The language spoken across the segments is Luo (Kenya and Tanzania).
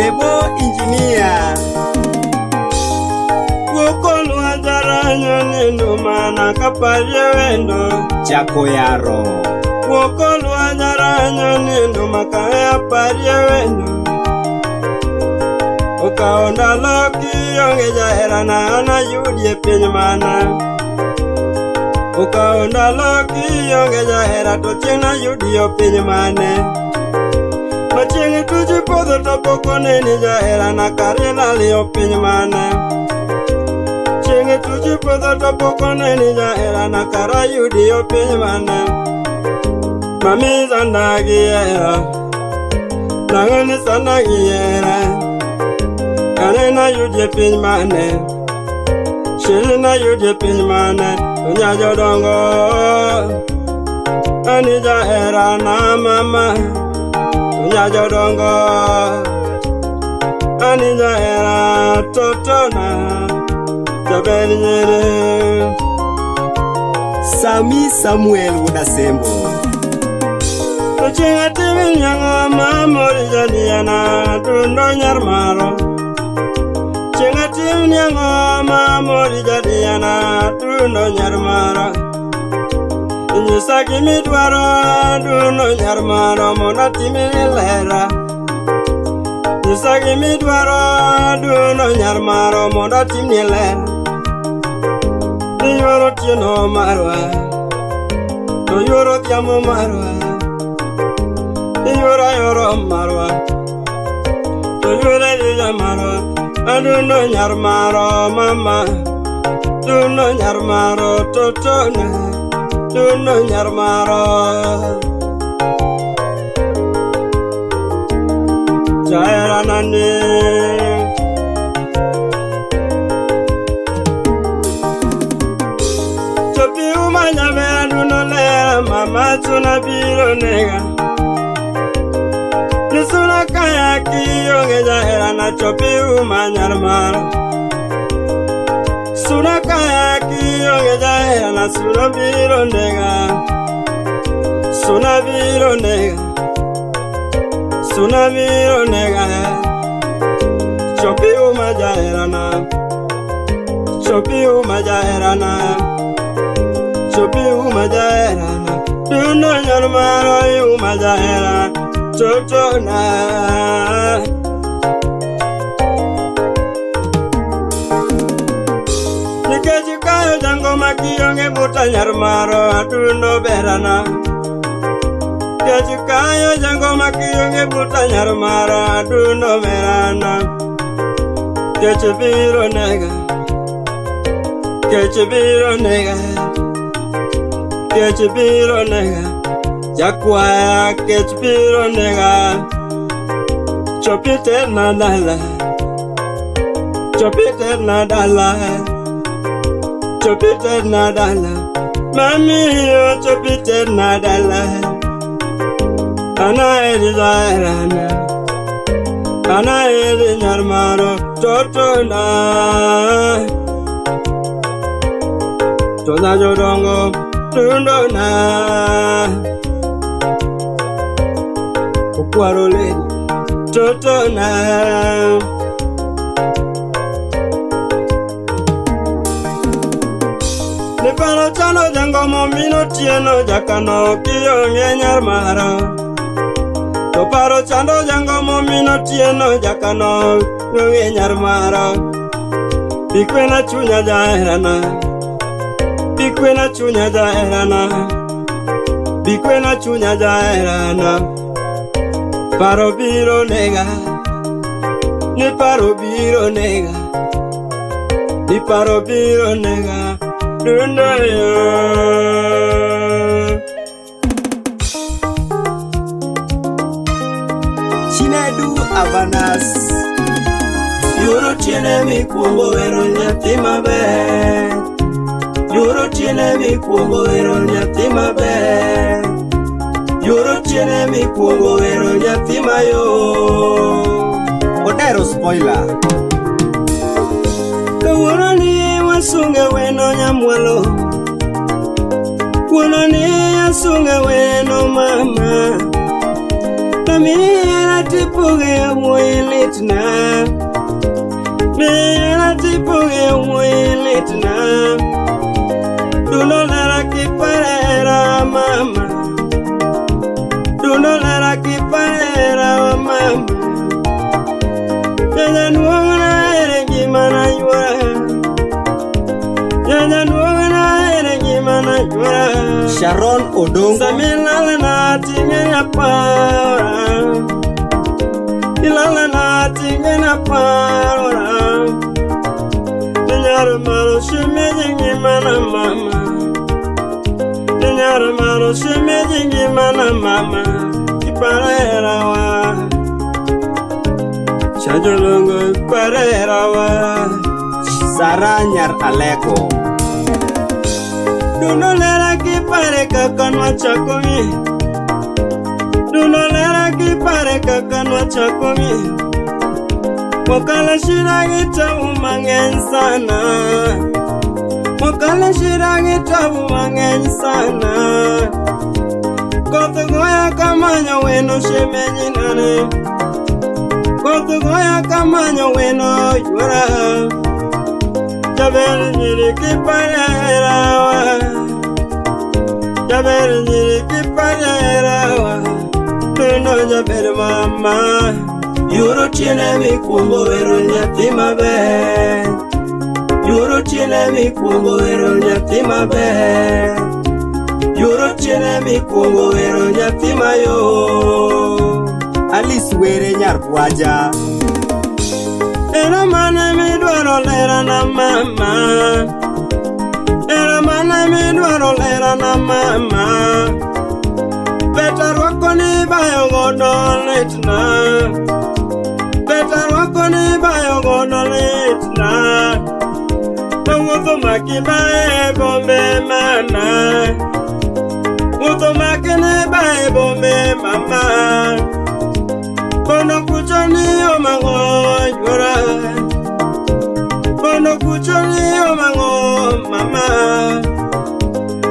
Sebo Engineer. Wokolu ajaranyo nendo mana kapaje wendo Chakoyaro. Wokolu ajaranyo nendo makaya paje wendo Okaonda loki yonge jahera na ana yudie piny mana Okaonda loki yonge jahera to chena yudio piny mane Machengi tuji podho to poko neni jahera na karina liyo piny mane Chengi tuji podho to poko neni jahera na kara yudio piny mane Mami zanda giera Nangani sana giera Kanena yudie piny mane Shirina yudie piny mane Unya jodongo Ani jahera na mama Unya jodongo Ani jahera totona Jabeli nyere Sami Samuel Wodasembo. Chinga timi nyango mamori jadiana tundo nyarmaro Chinga timi nyango mamori jadiana tundo nyarmaro Nyusaki midwaro tundo nyarmaro mona timi lera Nyusaki midwaro tundo nyarmaro mona timi lera Niyoro tieno marwa Noyoro tiamo marwa Yoro marwa Yoro lila marwa Aduno nyar maro mama Duno nyar maro totona Duno nyar maro Jaira nani Chopi umanyame aduno lera mama tuna biro nega Nisuna kaya kiyonge jahera na chopi umanyar maro Suna kaya kiyonge jahera na suna biro nega Suna biro nega Suna biro nega Chopi umajahera na Chopi umajahera na Chopi umajahera na Duno nyar maro umajahera Totona Nikechikayo jango makiyonge buta nyarmaro atuno berana Nikechikayo jango makiyonge buta nyarmaro atuno berana Kechibiro nega Kechibiro nega Kechibiro nega Jakwaya kechpiro nega Chopite na dala Chopite na dala Chopite na dala Mami yo chopite na dala Ana eri zairana Ana eri nyarmaro Totona Tona jodongo Tundona Kwarole totona Nepalo chano jango momino tieno jakano kiyonge nyarmaro Toparo chano jango momino tieno jakano kiyonge nyarmaro Bikwena chunya jaherana Bikwena chunya jaherana Bikwena chunya jaherana Paro biro nega Ni paro biro nega Ni paro biro nega Dunda ya Chinedu Avanas. Yoro tiene mi kuongo vero nyathi maber Yoro tiene mi kuongo vero nyathi maber Yoro tiene mi kuongo vero nyathi mayo Odero spoiler. Kawuono ni wasunge weno nyamwalo Kawuono ni wasunge weno mama Namiera tipo tipuge muilitna Mira tipuge muilitna Duno lara kiparera mama Duno lara kiparera mama Nyanya nuangna ere gimana yura Nyanya nuangna ere gimana yura Sharon Odongo Samilala na tingena para Ilala na tingena para Nyanyara maro shimeji gimana mama Nyanyara maro shimeji gimana mama Kiparera wa Chajolongo kiparera wa Sara Nyar Aleko Duno lera kipare kakanwa chakomi Duno lera kipare kakanwa chakomi Wakala shiragi tabu mangen sana Wakala shiragi tabu mangen sana Koto goya kamanya weno shemenyi nane Koto goya kamanya weno yura Jabel nyiri kiparera wa Jabel nyiri kiparera wa Duno jabel mama Yuro tiene mi kumbo vero nyati mabe Yuro tiene mi kumbo vero nyati mabe Yuro tiene mi kumbo vero nyati mayo Alice Were Nyar Bwaja Era mane mi duaro lera na mama Era mane mi duaro lera na mama Beta rwako ni bayo godo letna Beta rwako ni bayo godo letna Wuto makina e bombe mama Wuto makina e bae bombe mama Bono kuchoni o mango yura Bono kuchoni o mango mama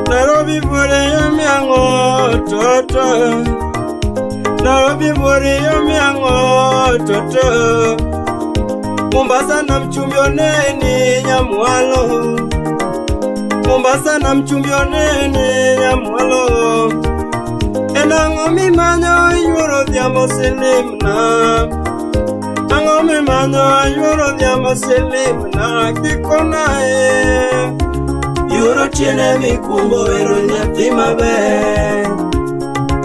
Nairobi bure yomi ango toto Nairobi bure yomi ango toto Mombasa na mchumbi oneni nyamwalo Mombasa na mchumbi oneni nyamwalo Enango mi manyo yuro diamo selimna Ango mi manyo yuro diamo selimna Kikona e Yuro tiene mi kumbo vero nyati mabe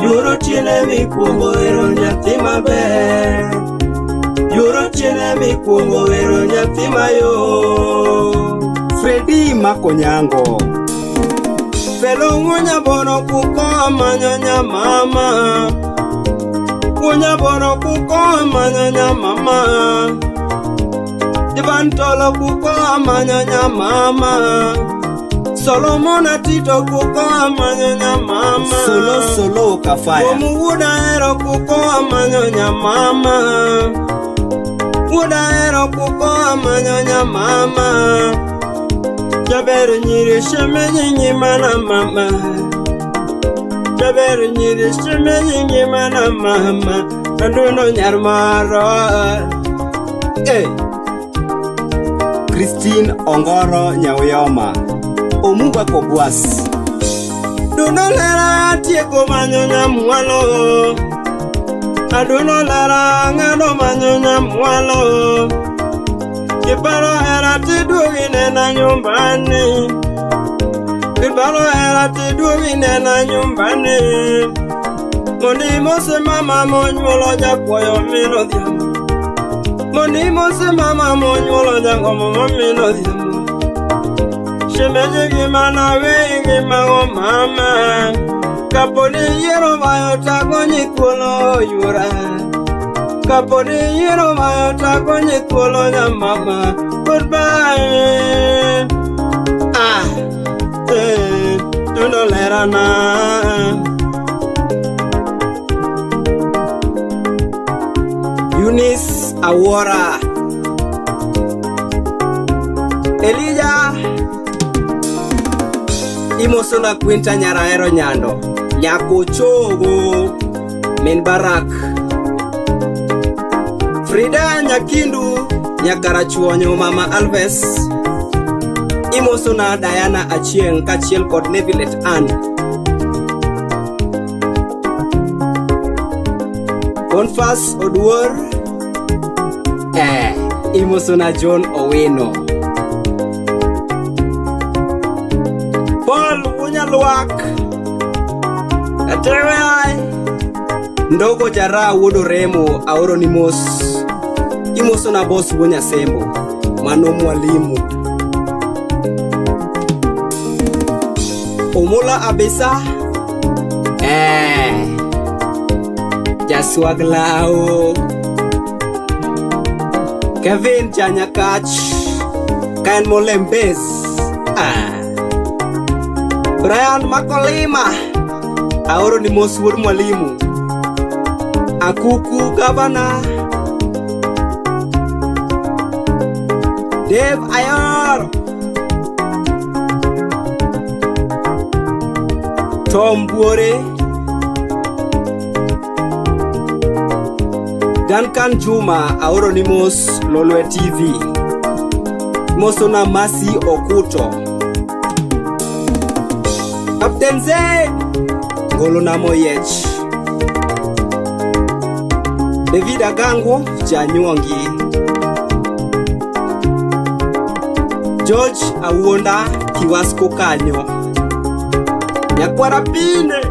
Yuro tiene mi kumbo vero nyati mabe Yuro tiene mi kumbo vero nyati mayo Freddy Makonyango Felo ngunya bono kuko manyonya mama Ngunya bono kuko manyonya mama Divantolo kuko manyonya mama Solomona Tito kuko manyonya mama Solo Kafaya Muda ero kuko manyonya mama Muda ero kuko manyonya mama Jaber nyiri shemenyi nyimana mama Jaber nyiri shemenyi nyimana mama Kaduno nyarmaro Christine Ongoro Nyawiyoma Omuba Kobwas Duno lera tieko manyonya mwalo Aduno lera ngado manyonya mwalo Kiparo era tidugi na nyumbani Kiparo era tidugi na nyumbani Moni mose mama monyolo jakwoyo mino dhiamo Moni mose mama monyolo jakomo mino dhiamo Shemeji gimana wengi mango mama Kaponi yero mayo tagonyi kuolo yura Kaponi yero mayo tagonyi kuolo ya mama Goodbye Tuno lera na Eunice Awora Elijah Imosona Quinta Nyaraero Nyando Nyako Chogo Min Barak Frida Nyakindu Nyakarachuonyo Mama Alves. Imosona Diana Achieng kachiel kod Nevilet Ann. Bonfas Oduor. Imosona John Owino. Paul Unyalwak. Atewe ai. Ndogo Jara Wuodo Remo aoro ni mos. Imosona boss Wonyasembo. Mano mwalimu. Omola Abesa. Jaswaglao. Kevin Chanyakach. Kain Molembes. Brian Makolima aoro ni mos wuod mwalimu. Akuku Governor. Dave Ayor. Tom Buore. Duncan Juma aoro ni mos Lolwe TV. Mosona Masi Okuto. Captain Z Ngolona Moyech. David Agango Janyuongi. George Awuonda Kiwasko Kanyo. Nyakwara Pine.